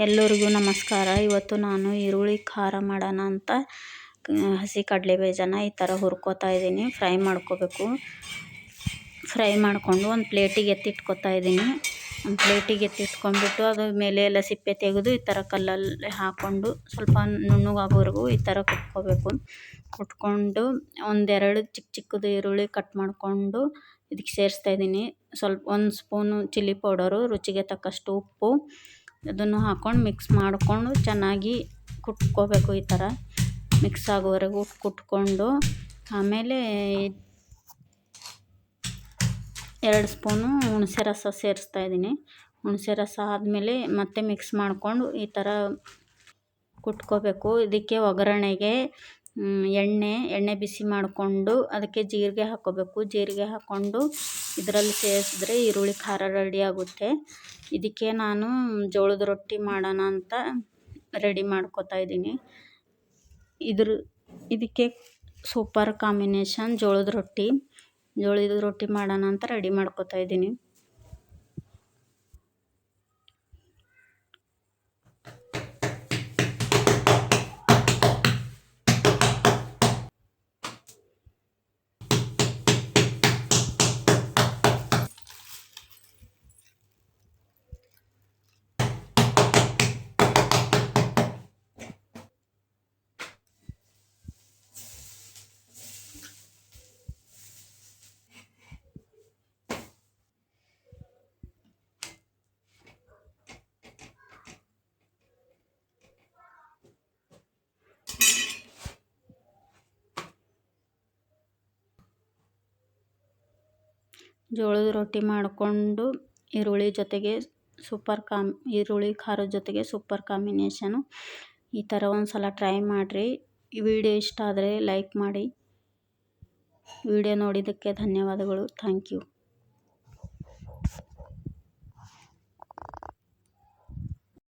ಎಲ್ಲರಿಗೂ ನಮಸ್ಕಾರ. ಇವತ್ತು ನಾನು ಈರುಳ್ಳಿ ಖಾರ ಮಾಡೋಣ ಅಂತ ಹಸಿ ಕಡಲೆಬೇಳೆನ ಈ ಥರ ಹುರ್ಕೋತಾ ಇದ್ದೀನಿ. ಫ್ರೈ ಮಾಡ್ಕೋಬೇಕು. ಫ್ರೈ ಮಾಡಿಕೊಂಡು ಒಂದು ಪ್ಲೇಟಿಗೆ ಎತ್ತಿಟ್ಕೋತಾ ಇದ್ದೀನಿ. ಒಂದು ಪ್ಲೇಟಿಗೆ ಎತ್ತಿಟ್ಕೊಂಡ್ಬಿಟ್ಟು ಅದ್ರ ಮೇಲೆ ಎಲ್ಲ ಸಿಪ್ಪೆ ತೆಗೆದು ಈ ಥರ ಕಲ್ಲಲ್ಲಿ ಹಾಕ್ಕೊಂಡು ಸ್ವಲ್ಪ ನುಣ್ಣಗಾಗೋವರೆಗೂ ಈ ಥರ ಕುಟ್ಕೋಬೇಕು. ಕುಟ್ಕೊಂಡು ಒಂದೆರಡು ಚಿಕ್ಕ ಚಿಕ್ಕದು ಈರುಳ್ಳಿ ಕಟ್ ಮಾಡಿಕೊಂಡು ಇದಕ್ಕೆ ಸೇರಿಸ್ತಾ ಇದ್ದೀನಿ. ಸ್ವಲ್ಪ 1 ಸ್ಪೂನು ಚಿಲ್ಲಿ ಪೌಡರು, ರುಚಿಗೆ ತಕ್ಕಷ್ಟು ಉಪ್ಪು, ಅದನ್ನು ಹಾಕ್ಕೊಂಡು ಮಿಕ್ಸ್ ಮಾಡಿಕೊಂಡು ಚೆನ್ನಾಗಿ ಕುಟ್ಕೋಬೇಕು. ಈ ಥರ ಮಿಕ್ಸ್ ಆಗೋವರೆಗೂ ಕುಟ್ಕೊಂಡು ಆಮೇಲೆ 2 ಸ್ಪೂನು ಹುಣಸೆ ರಸ ಸೇರಿಸ್ತಾ ಇದ್ದೀನಿ. ಹುಣಸೆ ರಸ ಆದಮೇಲೆ ಮತ್ತೆ ಮಿಕ್ಸ್ ಮಾಡಿಕೊಂಡು ಈ ಥರ ಕುಟ್ಕೋಬೇಕು. ಇದಕ್ಕೆ ಒಗ್ಗರಣೆಗೆ ಎಣ್ಣೆ ಬಿಸಿ ಮಾಡಿಕೊಂಡು ಅದಕ್ಕೆ ಜೀರಿಗೆ ಹಾಕ್ಕೋಬೇಕು. ಜೀರಿಗೆ ಹಾಕ್ಕೊಂಡು ಇದರಲ್ಲಿ ಸೇರಿಸಿದ್ರೆ ಈರುಳ್ಳಿ ಖಾರ ರೆಡಿ ಆಗುತ್ತೆ. ಇದಕ್ಕೆ ನಾನು ಜೋಳದ ರೊಟ್ಟಿ ಮಾಡೋಣ ಅಂತ ರೆಡಿ ಮಾಡ್ಕೋತಾ ಇದ್ದೀನಿ. ಇದಕ್ಕೆ ಸೂಪರ್ ಕಾಂಬಿನೇಷನ್ ಜೋಳದ ರೊಟ್ಟಿ ಮಾಡೋಣ ಅಂತ ರೆಡಿ ಮಾಡ್ಕೋತಾ ಇದ್ದೀನಿ. ಜೋಳದ ರೊಟ್ಟಿ ಮಾಡಿಕೊಂಡು ಈರುಳ್ಳಿ ಖಾರದ ಜೊತೆಗೆ ಸೂಪರ್ ಕಾಂಬಿನೇಷನು. ಈ ಥರ ಒಂದು ಸಲ ಟ್ರೈ ಮಾಡಿರಿ. ಈ ವಿಡಿಯೋ ಇಷ್ಟ ಆದರೆ ಲೈಕ್ ಮಾಡಿ. ವಿಡಿಯೋ ನೋಡಿದ್ದಕ್ಕೆ ಧನ್ಯವಾದಗಳು. Thank you.